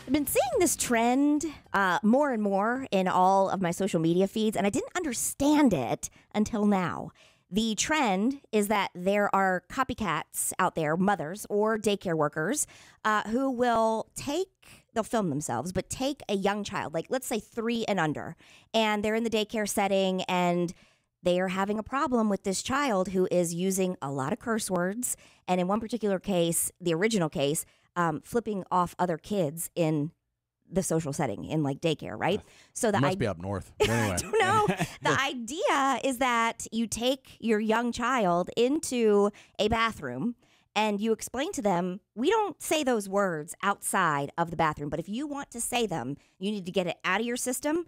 I've been seeing this trend more and more in all of my social media feeds, and I didn't understand it until now. The trend is that there are copycats out there, mothers or daycare workers, who will they'll film themselves, but take a young child, like let's say 3 and under, and they're in the daycare setting and they are having a problem with this child who is using a lot of curse words. And in one particular case, the original case, flipping off other kids in the social setting in like daycare, right? So the must be up north. But anyway. I don't know. The idea is that you take your young child into a bathroom and you explain to them, we don't say those words outside of the bathroom, but if you want to say them, you need to get it out of your system.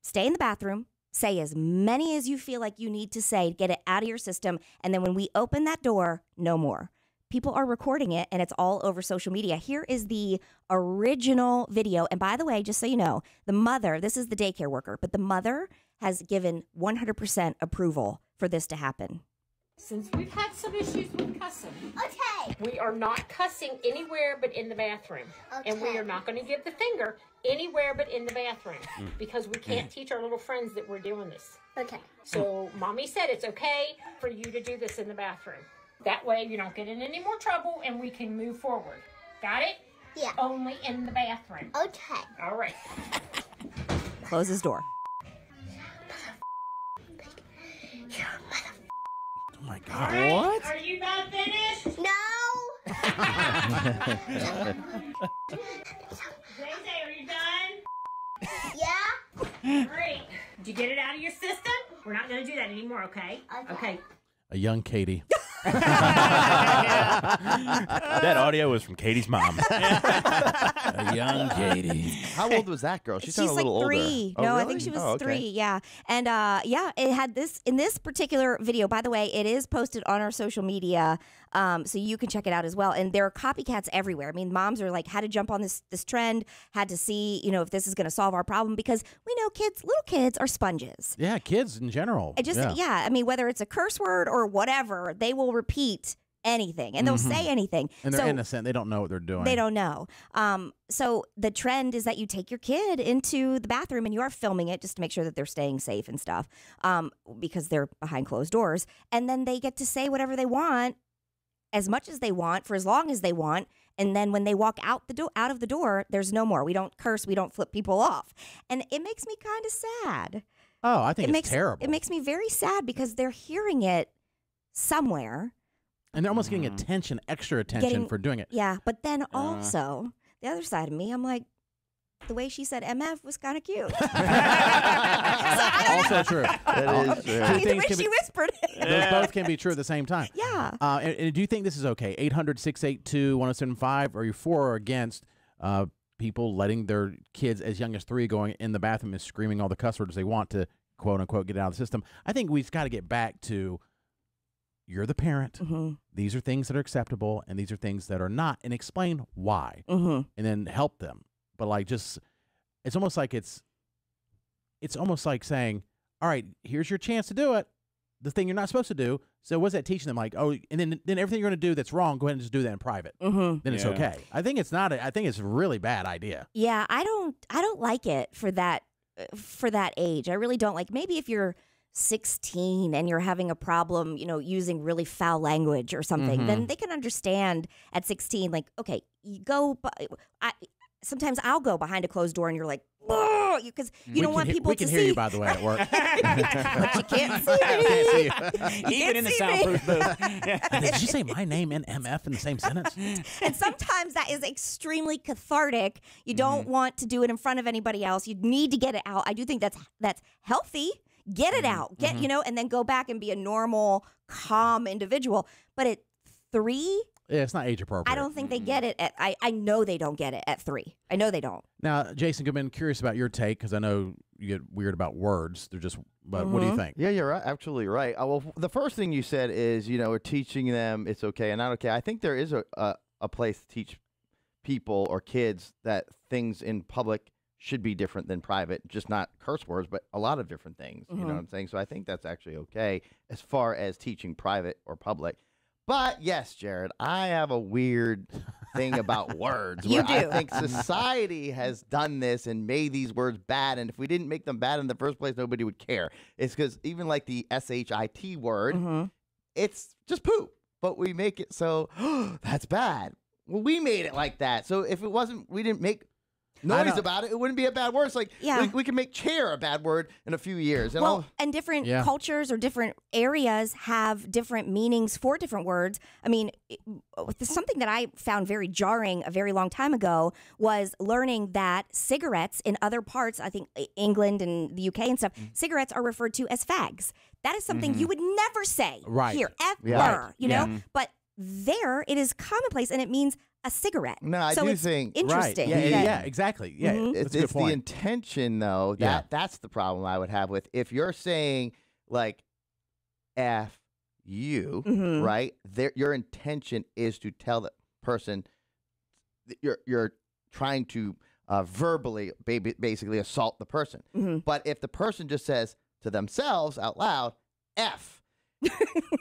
Stay in the bathroom. Say as many as you feel like you need to say, get it out of your system. And then when we open that door, no more. People are recording it, and it's all over social media. Here is the original video. And by the way, just so you know, the mother, this is the daycare worker, but the mother has given 100% approval for this to happen. Since we've had some issues with cussing, Okay. we are not cussing anywhere but in the bathroom. Okay. And we are not going to give the finger anywhere but in the bathroom because we can't teach our little friends that we're doing this. Okay. So Mommy said it's okay for you to do this in the bathroom. That way you don't get in any more trouble and we can move forward. Got it? Yeah. Only in the bathroom. Okay. All right. Close his door. Oh my God. All right. What? Are you about finished? No. Zay, are you done? Yeah. Great. Did you get it out of your system? We're not going to do that anymore, okay? Okay. A young Katie. That audio was from Katie's mom. A young Katie. How old was that girl? She She's sounded a like little 3. older. No, Oh, I really? think she was Oh, okay. 3. Yeah. And yeah, it had this in this particular video. By the way, it is posted on our social media, so you can check it out as well. And there are copycats everywhere. I mean, moms are like, how to jump on this trend, had to see, if this is going to solve our problem, because we know little kids are sponges. Yeah, kids in general. I mean, whether it's a curse word or whatever, they will repeat anything and they'll say anything. And they're innocent. They don't know what they're doing. They don't know. So the trend is that you take your kid into the bathroom and you are filming it just to make sure that they're staying safe and stuff, because they're behind closed doors. And then they get to say whatever they want, as much as they want, for as long as they want. And then when they walk out of the door, there's no more. We don't curse. We don't flip people off. And it makes me kind of sad. Oh, I think it's terrible. It makes me very sad because they're hearing it somewhere. And they're almost getting attention, extra attention for doing it. Yeah, but then also, the other side of me, I'm like, the way she said MF was kind of cute. Also true. That is true. I mean, the way she whispered it. Those both can be true at the same time. Yeah. And do you think this is okay? 800-682-1075. Are you for or against people letting their kids as young as 3 going in the bathroom and screaming all the cuss words they want to, quote unquote, get out of the system? I think we've got to get back to, you're the parent. These are things that are acceptable and these are things that are not, and explain why, and then help them. But like, it's almost like almost like saying, all right, here's your chance to do it, the thing you're not supposed to do. So what's that teaching them? Like, oh, and then everything you're going to do that's wrong, go ahead and just do that in private. Then it's okay. I think it's not. I think it's a really bad idea. Yeah, I don't like it for that age. I really don't. Like, maybe if you're 16 and you're having a problem, using really foul language or something, then they can understand at 16. Like, okay, you go. Sometimes I'll go behind a closed door and you're like, because you don't want people to see. We can hear you, by the way, at work. But you can't see me. I can't see you. Even in the soundproof booth. Did you say my name and MF in the same sentence? And sometimes that is extremely cathartic. You don't want to do it in front of anybody else. You need to get it out. I do think that's healthy. Get it out. And then go back and be a normal, calm individual. But at 3, yeah, it's not age appropriate. I don't think they get it. I know they don't get it at 3. I know they don't. Now, Jason, I've been curious about your take because I know you get weird about words. They're just, but what do you think? Yeah, you're right. Absolutely right. Well, the first thing you said is, we're teaching them it's okay and not okay. I think there is a place to teach people or kids that things in public should be different than private, just not curse words, but a lot of different things. You know what I'm saying? So I think that's actually okay as far as teaching private or public. But yes, Jared, I have a weird thing about words. You where do. I think society has done this and made these words bad, and if we didn't make them bad in the first place, nobody would care. It's because even like the shit word, it's just poop, but we make it so that's bad. Well, we made it like that. So if it wasn't, we didn't make noise about it, it wouldn't be a bad word. It's like we can make chair a bad word in a few years. And and different cultures or different areas have different meanings for different words. I mean, something that I found very jarring a very long time ago was learning that cigarettes in other parts, I think England and the UK and stuff, cigarettes are referred to as fags. That is something you would never say here, ever, you know? But there, it is commonplace, and it means a cigarette. No, I so do it's think interesting. Yeah, exactly. Yeah, it's the intention though that's the problem I would have with if you're saying like F you, right? Your intention is to tell the person that you're trying to verbally basically assault the person. But if the person just says to themselves out loud F,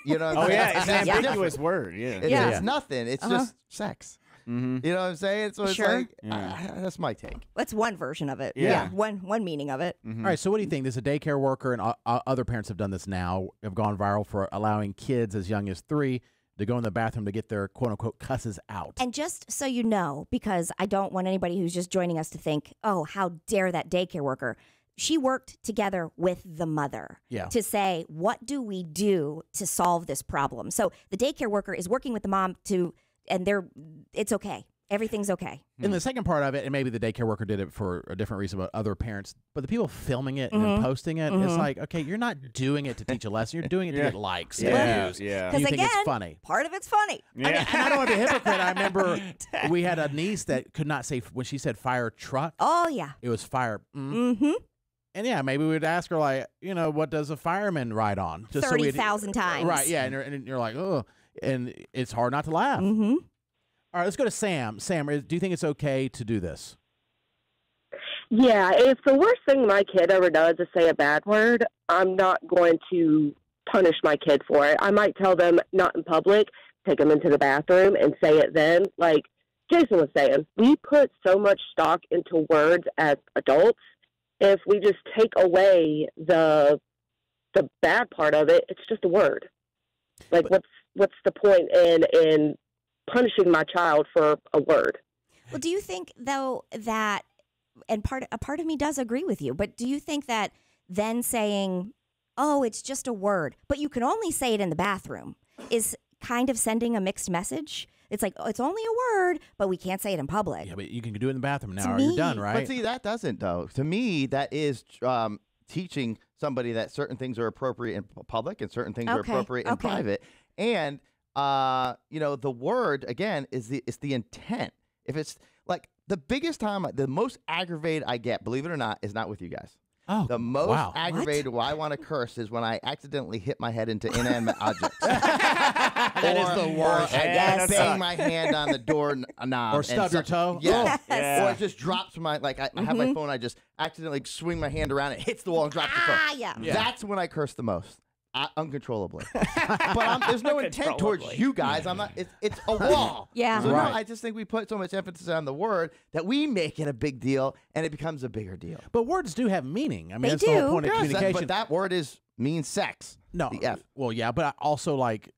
you know what I'm saying? It's an ambiguous word. It's nothing. It's just sex. You know what I'm saying? So it's like, that's my take. That's one version of it. Yeah. One meaning of it. All right, so what do you think? There's a daycare worker, and other parents have done this now, have gone viral for allowing kids as young as 3 to go in the bathroom to get their quote-unquote cusses out. And just so you know, because I don't want anybody who's just joining us to think, oh, how dare that daycare worker. She worked together with the mother to say, what do we do to solve this problem? So the daycare worker is working with the mom it's okay. Everything's okay. And the second part of it, and maybe the daycare worker did it for a different reason, but other parents, but the people filming it and then posting it, it's like, okay, you're not doing it to teach a lesson. You're doing it to get likes and views. Because you think again, it's funny. Part of it's funny. I mean, and I don't want to be a hypocrite. I remember we had a niece that could not say, when she said fire truck. Oh, yeah. It was fire. And yeah, maybe we'd ask her, like, you know, what does a fireman ride on? 30,000 times. Right, yeah. And you're like, oh. And it's hard not to laugh. All right, let's go to Sam. Sam, do you think it's okay to do this? Yeah, if the worst thing my kid ever does is say a bad word, I'm not going to punish my kid for it. I might tell them not in public, take them into the bathroom and say it then. Like Jason was saying, we put so much stock into words as adults. If we just take away the bad part of it, it's just a word. Like, what's the point in punishing my child for a word? Well, do you think, though, that, and a part of me does agree with you, but do you think that then saying, oh, it's just a word, but you can only say it in the bathroom, is kind of sending a mixed message? It's like, oh, it's only a word, but we can't say it in public. Yeah, but you can do it in the bathroom now, or me, you're done, right? But see, that doesn't, though. To me, that is teaching somebody that certain things are appropriate in public and certain things are appropriate in private. And, you know, the word, again, is the intent. If it's like the biggest time, the most aggravated I get, believe it or not, is not with you guys. Oh, the most aggravated where I want to curse is when I accidentally hit my head into inanimate objects. That is the worst. I bang my hand on the door knob. Or stub your toe. Yeah. Yeah. Or it just drops my, like I have my phone, I just accidentally swing my hand around, it hits the wall and drops the phone. Yeah. That's when I curse the most. Uncontrollably. But there's no intent towards you guys. I'm not. It's a wall. Yeah. So no, I just think we put so much emphasis on the word that we make it a big deal, and it becomes a bigger deal. But words do have meaning. I mean, They that's the whole do. point of communication. But that word means sex. No. The F. Well, yeah, but I also, like,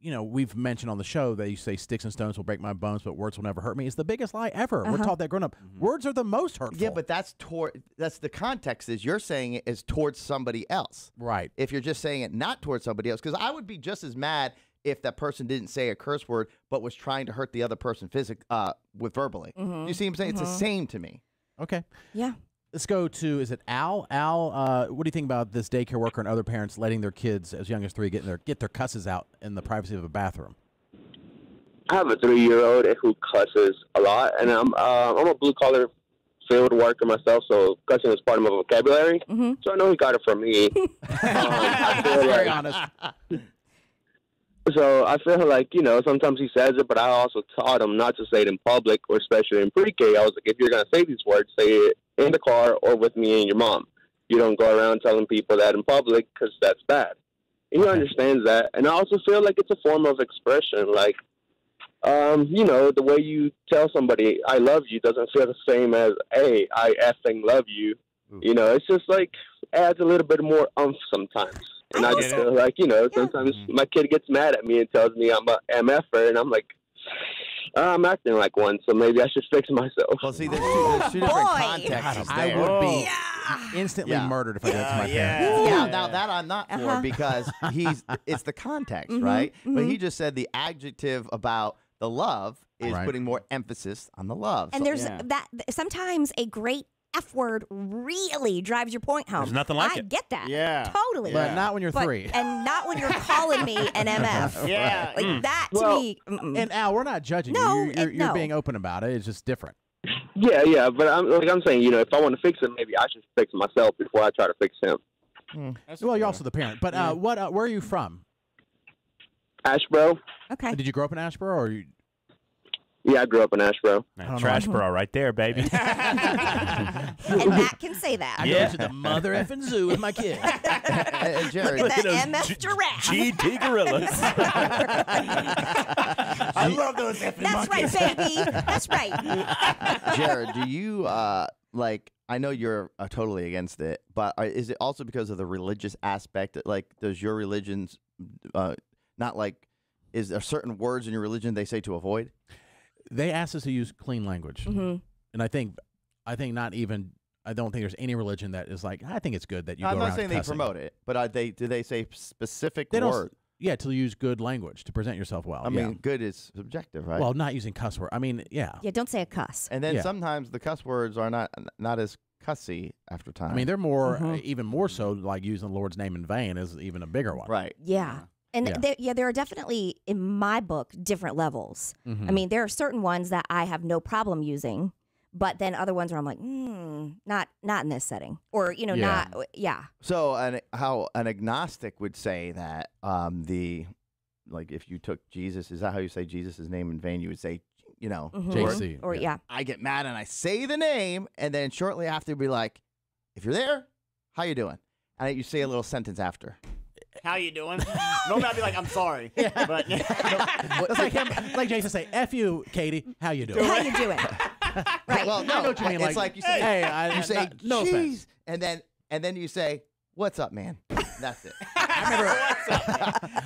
you know, we've mentioned on the show that you say sticks and stones will break my bones, but words will never hurt me. It's the biggest lie ever. We're taught that growing up. Words are the most hurtful. Yeah, but that's the context is you're saying it is towards somebody else. Right. If you're just saying it not towards somebody else, because I would be just as mad if that person didn't say a curse word but was trying to hurt the other person with verbally. You see what I'm saying? It's the same to me. Okay. Yeah. Let's go to, is it Al? Al, what do you think about this daycare worker and other parents letting their kids as young as 3 get their cusses out in the privacy of a bathroom? I have a 3-year-old who cusses a lot, and I'm a blue-collar field worker myself, so cussing is part of my vocabulary. So I know he got it from me. I feel Very like, honest. So I feel like, you know, sometimes he says it, but I also taught him not to say it in public, or especially in pre-K. I was like, if you're going to say these words, say it in the car or with me and your mom. You don't go around telling people that in public because that's bad. And he understands that. And I also feel like it's a form of expression. Like, you know, the way you tell somebody I love you doesn't feel the same as, hey, I effing love you. You know, it's just like adds a little bit more umph sometimes. And I just feel like, you know, sometimes my kid gets mad at me and tells me I'm a MFer, and I'm like, I'm acting like one, so maybe I should fix myself. Well, see, there's two different contexts I there. would be instantly murdered if I did that to my parents. Yeah, now that I'm not for because it's the context, right? But he just said the adjective about the love is putting more emphasis on the love. And there's that sometimes a great F word really drives your point home. There's nothing like I it. get that. Yeah. Totally. But not when you're 3. And not when you're calling me an MF. Yeah. Like that to me. And Al, we're not judging No, you. You're no. being open about it. It's just different. Yeah, but I'm saying, you know, if I want to fix it, maybe I should fix myself before I try to fix him. Well, you're also the parent. But where are you from? Ashboro? Okay. Did you grow up in Ashboro, or you? Yeah, I grew up in Ashboro. Trash bro right there, baby. And that can say that. I go to the mother effing zoo with my kid. Jared, Look at those that MF giraffe. GT gorillas. I love those effing That's right, baby. That's right. Jared, do you like? I know you're totally against it, but is it also because of the religious aspect? Like, does your religion's not like? Is there certain words in your religion they say to avoid? They asked us to use clean language, and I think not even. I don't think there's any religion that is like. I think it's good that you. I'm go not around saying they cussing. promote it, but do they say specific They don't. words? Yeah, to use good language to present yourself well. I mean, good is subjective, right? well, not using cuss word. I mean, yeah. Yeah, don't say a cuss. And then Yeah. sometimes the cuss words are not as cussy after time. I mean, they're more, even more so, like using the Lord's name in vain is even a bigger one. right. Yeah. And Yeah. there are definitely, in my book, different levels. I mean, there are certain ones that I have no problem using, but then other ones where I'm like, not in this setting. Or, you know, Yeah. So how an agnostic would say that like if you took Jesus, is that how you say Jesus' name in vain? You would say, you know, JC. Or, yeah. I get mad and I say the name, and then shortly after be like, if you're there, how you doing? And you say a little sentence after. How you doing? Normally I'd be like, I'm sorry. But It's like him, like Jason say, "F you, Katie. How you doing?" How you doing? Right. Well, no, I know what you mean. It's like you say, hey, you say, no offense. "Jeez," and then you say, "What's up, man?" That's it.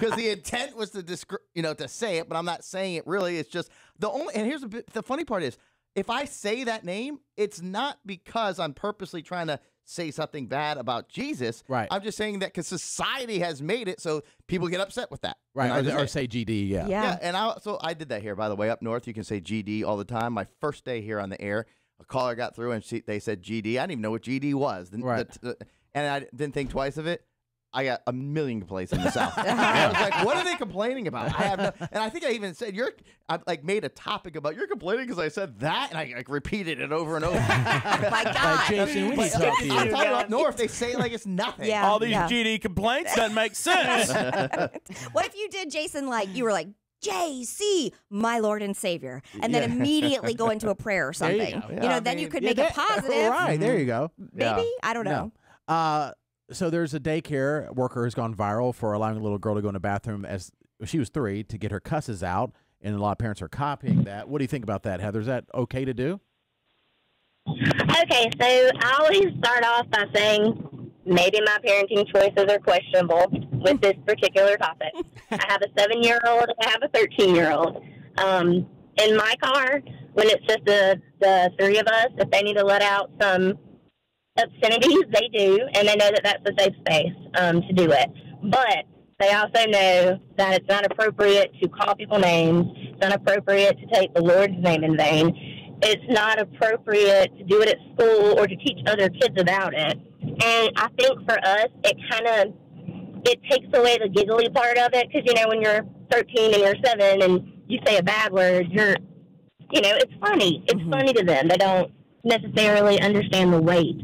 Because the intent was to to say it, but I'm not saying it really. It's just the only. And here's the funny part is, if I say that name, it's not because I'm purposely trying to say something bad about Jesus. Right. I'm just saying that because society has made it so people get upset with that. Right. And I just Or say GD. Yeah. Yeah. yeah, and I did that here, by the way. Up north, you can say GD all the time. My first day here on the air, a caller got through, and they said GD. I didn't even know what GD was. Right. And I didn't think twice of it. I got a million complaints in the South. I was like, what are they complaining about? I have no, and I think I even said, I like made a topic about, you're complaining because I said that, and I like repeated it over and over. My God. Jason, we need to talk to I'm you. talking about north, they say it like it's nothing. Yeah. All these GD complaints doesn't make sense. What if you did, Jason, like you were like, JC, my Lord and Savior, and then immediately go into a prayer or There you something. go. You Yeah, know, I then you mean, could Yeah, make it positive. Right. There you go. Maybe? I don't know. No. So there's a daycare worker who's gone viral for allowing a little girl to go in the bathroom as she was 3 to get her cusses out, and a lot of parents are copying that. What do you think about that, Heather? Is that okay to do? Okay, so I always start off by saying maybe my parenting choices are questionable with this particular topic. I have a 7-year-old and I have a 13-year-old. In my car, when it's just the 3 of us, if they need to let out some obscenities, they do, and they know that that's a safe space to do it. But they also know that it's not appropriate to call people names. It's not appropriate to take the Lord's name in vain. It's not appropriate to do it at school or to teach other kids about it. And I think for us, it takes away the giggly part of it, because, you know, when you're 13 and you're 7 and you say a bad word, it's funny. It's funny to them. They don't necessarily understand the weight.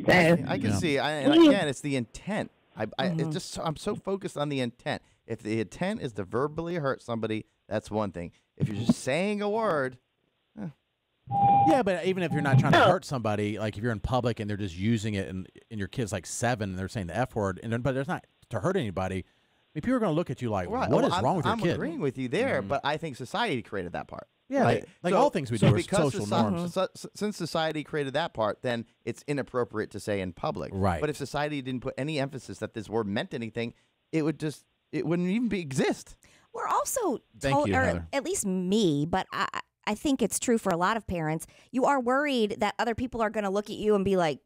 So I can see, and again, it's the intent. It's just I'm so focused on the intent. If the intent is to verbally hurt somebody, that's one thing. If you're just saying a word, Yeah, but even if you're not trying to hurt somebody, like if you're in public and they're just using it, and your kid's like 7 and they're saying the F word, but there's not to hurt anybody. I people are going to look at you like, Right. what Well, is wrong with your I'm kid? agreeing with you there, but I think society created that part. Yeah, Right? like all things we do are because social norms. Since society created that part, then it's inappropriate to say in public. Right. But if society didn't put any emphasis that this word meant anything, it wouldn't even exist. We're also Thank you, or Heather. at least me, but I think it's true for a lot of parents. You are worried that other people are going to look at you and be like,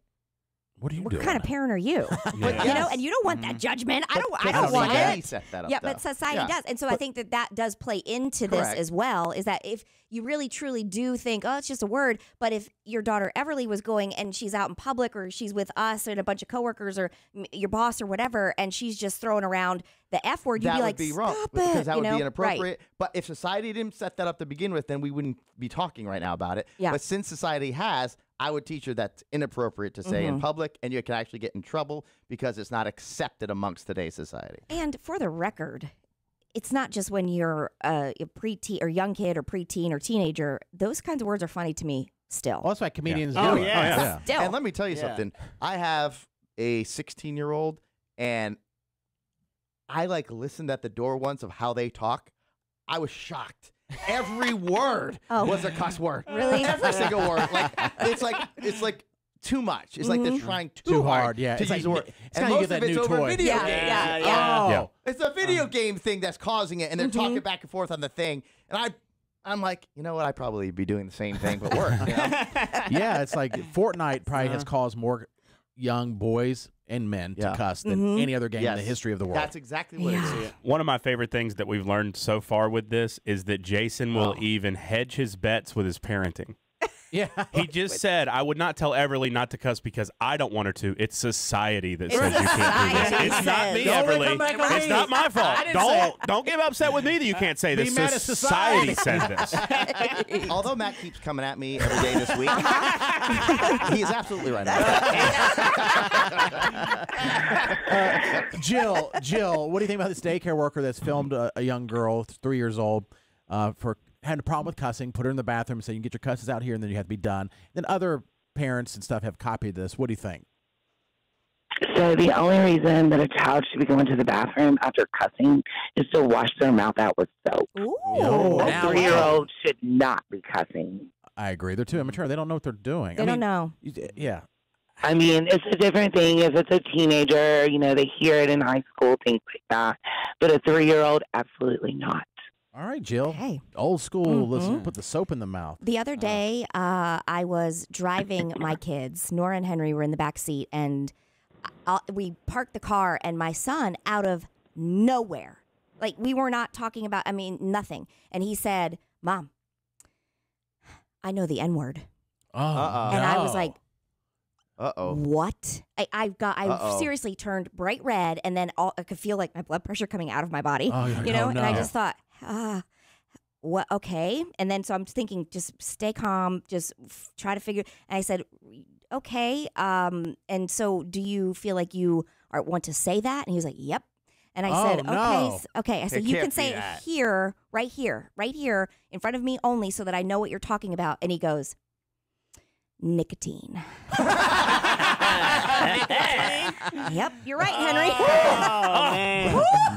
what are you what doing? kind of parent are you? Yeah. You know, and you don't want that judgment. I don't But want society it. set that up, Yeah, though. but society Yeah. does. And so I think that does play into this Correct. as well, is that if you really truly do think, oh, it's just a word, but if your daughter Everly was going and she's out in public or she's with us and a bunch of coworkers or your boss or whatever, and she's just throwing around the F word, you'd That be would like, be wrong stop because it, that would you know? be inappropriate. Right. But if society didn't set that up to begin with, then we wouldn't be talking right now about it. Yeah. But since society has, I would teach her that's inappropriate to say in public, and you can actually get in trouble because it's not accepted amongst today's society. And for the record, it's not just when you're a preteen or young kid or preteen or teenager. Those kinds of words are funny to me still. Well, that's why comedians Oh, do it. yeah. Still. And let me tell you Yeah. something. I have a 16-year-old, and I listened at the door once of how they talk. I was shocked. Every word was a cuss word. Really? Every single word. It's like too much. It's like they're trying too hard. Yeah, To it's use like a word. it's And kinda most get of that it's new over toy. video Yeah, games. yeah, Oh, Yeah. It's a video game thing that's causing it, and they're talking back and forth on the thing. And I'm like, you know what? I'd probably be doing the same thing, but work. You know? yeah. It's like Fortnite probably has caused more young boys and men to cuss than any other game in the history of the world. That's exactly what it is. One of my favorite things that we've learned so far with this is that Jason will even hedge his bets with his parenting. yeah. He just said, I would not tell Everly not to cuss because I don't want her to. It's society that says you can't do society this. It's not me, says. Don't let them Everly. make It's me. not my fault. I didn't say it. Don't get upset with me that you can't say Be this. mad at Society society. says this. Although Matt keeps coming at me every day this week, he is absolutely right. Jill, what do you think about this daycare worker that's filmed a young girl, 3 years old, for having a problem with cussing, put her in the bathroom and say, you can get your cusses out here and then you have to be done. Then other parents and stuff have copied this. What do you think? So the only reason that a child should be going to the bathroom after cussing is to wash their mouth out with soap. Ooh. Oh, A now- 3-year-old should not be cussing. I agree. They're too immature. They don't know what they're doing. They don't know. Yeah. I mean, it's a different thing if it's a teenager, they hear it in high school, things like that. But a 3-year-old, absolutely not. All right, Jill. Hey. Old school. Let's put the soap in the mouth. The other day, I was driving my kids. Nora and Henry were in the back seat, and we parked the car, and my son, out of nowhere, like we were not talking about, nothing. And he said, Mom, I know the N-word. Oh, And I was like, Uh-oh. what? I Uh-oh. seriously turned bright red, and then I could feel like my blood pressure coming out of my body. Oh, you're like, you know, oh, and I no. just thought, what? Okay. And then so I'm thinking, just stay calm, just try to figure. And I said, okay. And so, do you feel like you want to say that? And he was like, yep. And I said, no. okay, okay. I said, It you can't can say be it that. here, right here, in front of me only, so that I know what you're talking about. And he goes, nicotine. Yep, you're right, Henry.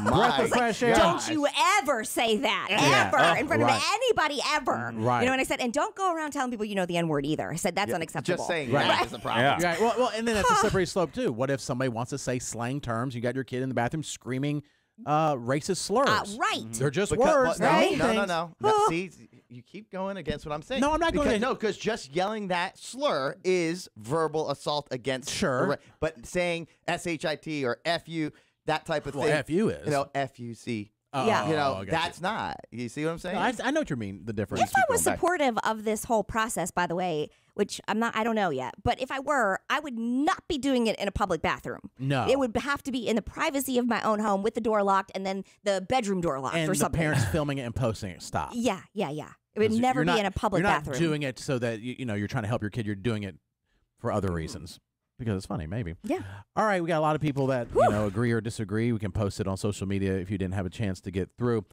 breath of fresh air. Don't you ever say that, ever, in front of anybody, ever. Right. You know what I said? And don't go around telling people you know the N-word either. I said, that's unacceptable. Just saying Right. that is the problem. Yeah. Right. Well, and then that's a slippery slope too. What if somebody wants to say slang terms? You got your kid in the bathroom screaming racist slurs. Right. They're just Because- words. but they no, mean no, things. no, no. See, you keep going against what I'm saying. No, I'm not going because, against- No, because just yelling that slur is verbal assault against. Sure. But saying shit or fu, that type of Well, thing. FU is. fuc. Oh, Yeah. I got That's not. You see what I'm saying? No, I know what you mean. The difference. If I was supportive of this whole process, by the way, which I'm not, I don't know yet, but if I were, I would not be doing it in a public bathroom. No. It would have to be in the privacy of my own home with the door locked and then the bedroom door locked and or the something. parents filming it and posting it. Stop. Yeah. It would never You're be not- in a public you're not bathroom. doing it so that you're trying to help your kid. You're doing it for other reasons because it's funny, maybe. Yeah. All right, we got a lot of people that agree or disagree. We can post it on social media if you didn't have a chance to get through.